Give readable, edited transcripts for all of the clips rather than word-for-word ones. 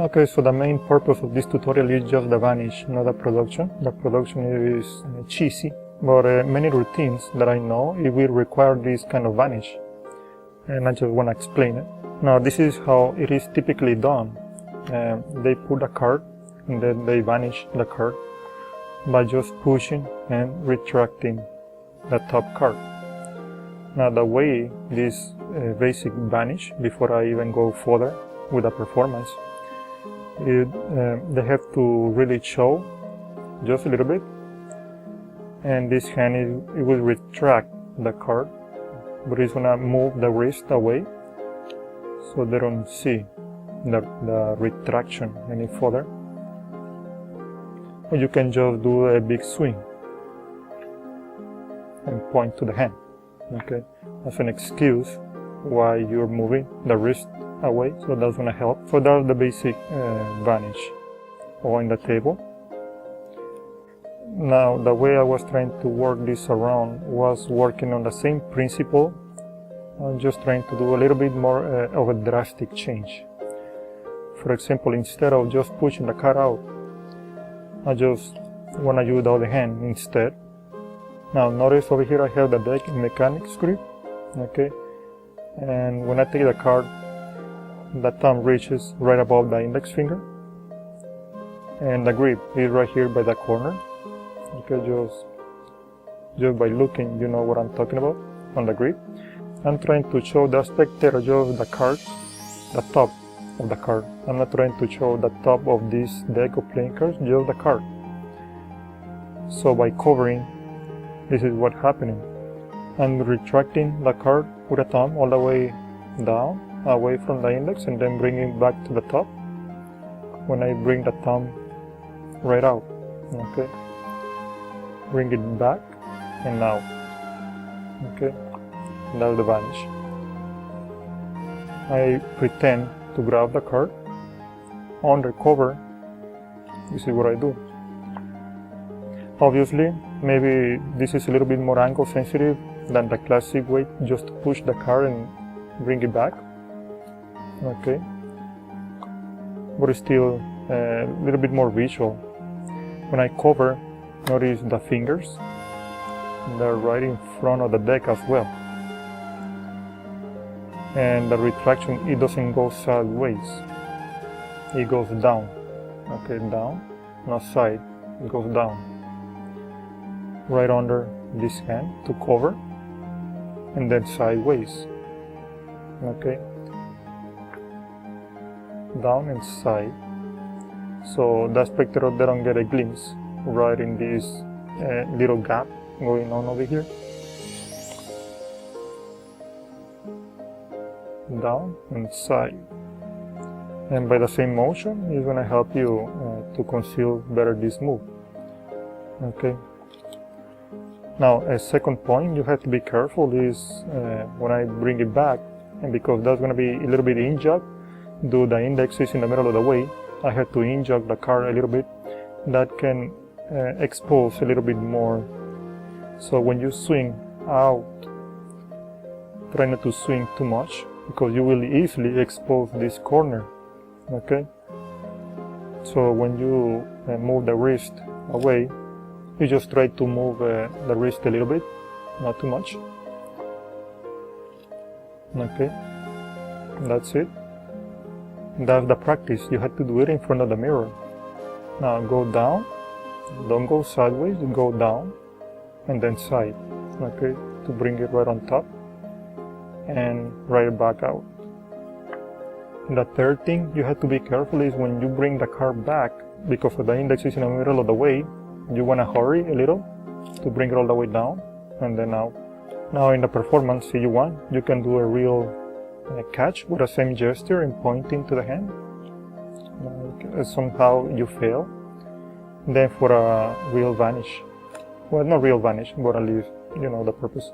Okay, so the main purpose of this tutorial is just the vanish, not the production. The production is cheesy, but many routines that I know, it will require this kind of vanish. And I just want to explain it. Now, this is how it is typically done. They put a card, and then they vanish the card by just pushing and retracting the top card. Now, the way this basic vanish, before I even go further with the performance, they have to really show just a little bit, and this hand it will retract the card, but it's gonna move the wrist away so they don't see the retraction any further. Or you can just do a big swing and point to the hand, okay, as an excuse why you're moving the wrist away, so that's gonna help. So that's the basic vanish on the table. Now, the way I was trying to work this around was working on the same principle. I'm just trying to do a little bit more of a drastic change. For example, instead of just pushing the card out, I just want to use the other hand instead. Now, notice over here I have the deck in mechanics grip, okay, and when I take the card, the thumb reaches right above the index finger, and the grip is right here by the corner. Okay, just by looking, you know what I'm talking about on the grip. I'm trying to show the spectator just the card, the top of the card. I'm not trying to show the top of this deck of playing cards, just the card. So by covering, this is what's happening. I'm retracting the card with a thumb all the way down, away from the index, and then bringing it back to the top when I bring the thumb right out, okay, bring it back and now, okay, that's the vanish. I pretend to grab the card under cover. This is what I do. Obviously, maybe this is a little bit more angle sensitive than the classic way, just to push the card and bring it back. Okay, but it's still a little bit more visual. When I cover, notice the fingers, they're right in front of the deck as well. And the retraction, it doesn't go sideways, it goes down. Okay, down, not side, it goes down. Right under this hand to cover, and then sideways. Okay, down and side, so the spectator they don't get a glimpse right in this little gap going on over here. Down and side, and by the same motion is going to help you to conceal better this move. Okay, now a second point you have to be careful is when I bring it back, and because that's going to be a little bit in-jog, do the index is in the middle of the way, I have to in-jog the card a little bit. That can expose a little bit more. So when you swing out, try not to swing too much, because you will easily expose this corner. Okay, so when you move the wrist away, you just try to move the wrist a little bit, not too much. Okay, that's it. That's the practice. You have to do it in front of the mirror. Now go down, don't go sideways, go down and then side, okay, to bring it right on top and right back out. And the third thing you have to be careful is when you bring the card back, because the index is in the middle of the way, you want to hurry a little to bring it all the way down and then out. Now in the performance, if you want, you can do a real catch with the same gesture and pointing to the hand. Somehow you fail. Then for a real vanish, well, not real vanish, but at least you know the purpose,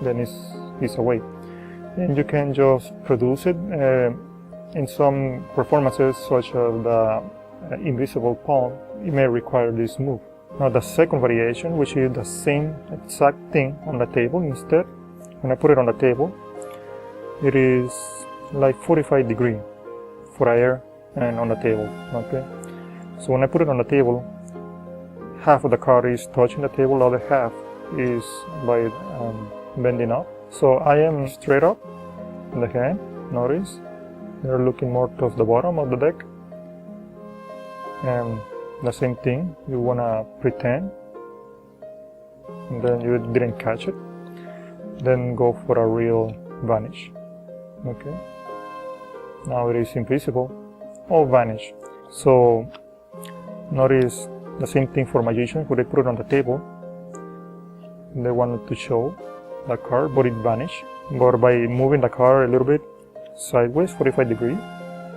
then it's away. And you can just produce it in some performances, such as the invisible palm. It may require this move. Now the second variation, which is the same exact thing on the table, instead, when I put it on the table, it is like 45 degrees for air and on the table. Okay, so when I put it on the table, half of the card is touching the table, the other half is by bending up. So I am straight up in the hand. Notice they're looking more towards the bottom of the deck. And the same thing, you wanna pretend, and then you didn't catch it, then go for a real vanish. Okay, now it is invisible or vanish. So notice the same thing for magician. When they put it on the table, they wanted to show the card, but it vanished. But by moving the card a little bit sideways, 45 degrees,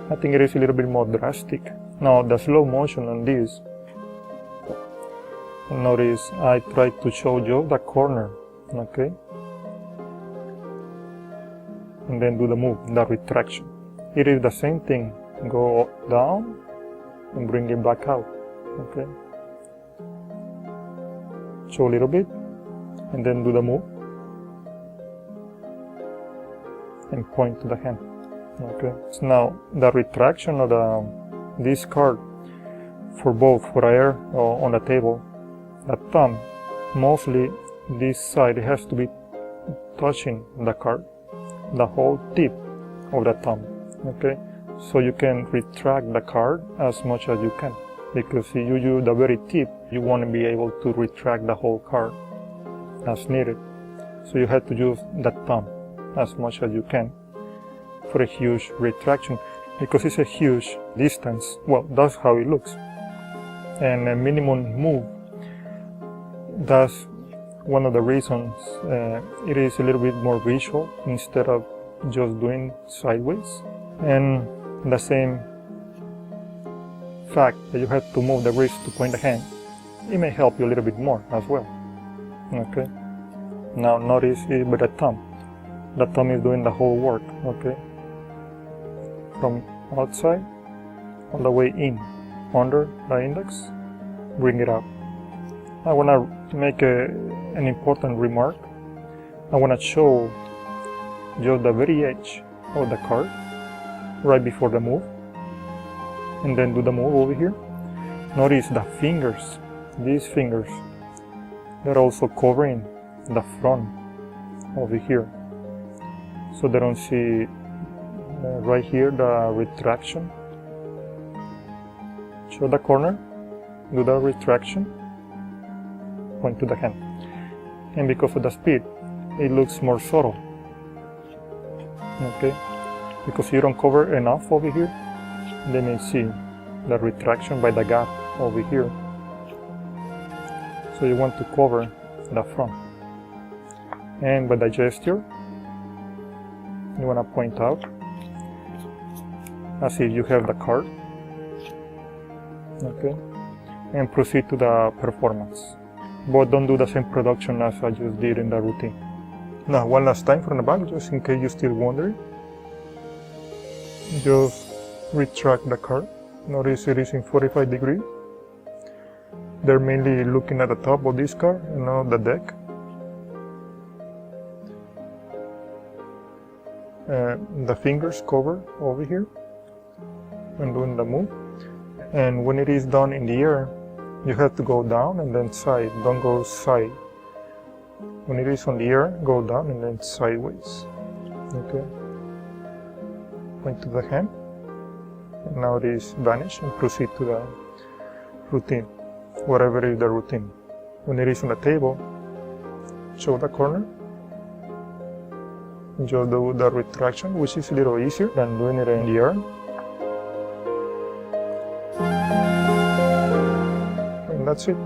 I think it is a little bit more drastic. Now the slow motion on this, notice I tried to show you the corner, okay? And then do the move, the retraction. It is the same thing, go down and bring it back out, okay? Show a little bit and then do the move and point to the hand, okay? So now the retraction of this card for both, for air or on the table, the thumb, mostly this side has to be touching the card, the whole tip of the thumb, okay? So you can retract the card as much as you can, because if you use the very tip, you want to be able to retract the whole card as needed. So you have to use the thumb as much as you can for a huge retraction, because it's a huge distance. Well, that's how it looks. And a minimum move, that's one of the reasons it is a little bit more visual instead of just doing sideways. And the same fact that you have to move the wrist to point the hand, it may help you a little bit more as well. Okay, now notice it with the thumb. The thumb is doing the whole work, okay? From outside all the way in, under the index, bring it up. I want to make an important remark. I want to show just the very edge of the card right before the move, and then do the move over here. Notice the fingers, these fingers, they're also covering the front over here, so they don't see right here the retraction. Show the corner, do the retraction, point to the hand. And because of the speed, it looks more subtle, okay? Because you don't cover enough over here, they may see the retraction by the gap over here. So you want to cover the front. And by the gesture, you want to point out as if you have the card, okay? And proceed to the performance. But don't do the same production as I just did in the routine. Now, one last time from the back, just in case you're still wondering. Just retract the card. Notice it is in 45 degrees. They're mainly looking at the top of this card and not the deck. The fingers cover over here when doing the move. And when it is done in the air, you have to go down and then side, don't go side. When it is on the air, go down and then sideways, okay? Point to the hand, and now it is vanish, and proceed to the routine, whatever is the routine. When it is on the table, show the corner, just do the retraction, which is a little easier than doing it in the air. And that's it.